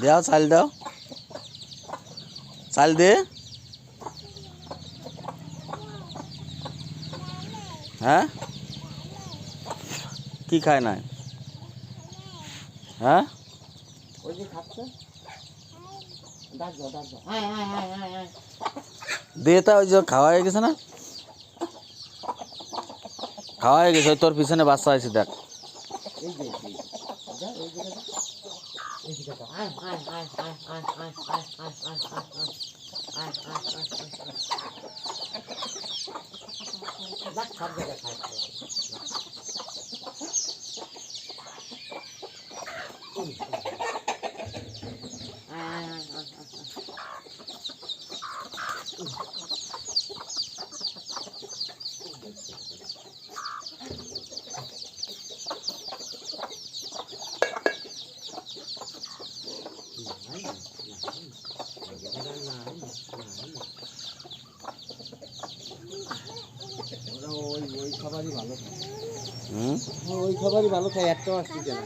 দাও চাল দাও, চাল দে। হ্যাঁ কি খায় না? হ্যাঁ ওই যে খাচ্ছে, দে তা, ওই যে খাওয়া হয়ে গেছে না, খাওয়া হয়ে গেছে, ওই তোর পিছনে বাচ্চা আছে দেখ। এই যে যা ওই দিকে যা, এই দিকে যা, আয় আয় আয় আয় আয় আয় আয় আয় আয় আয় আয় আয় আয়, দেখ সব জায়গায় খায় খাওয়া। ওই খাবারই ভালো খায়, ওই খাবারই ভালো খায়, একটাও আসছে না।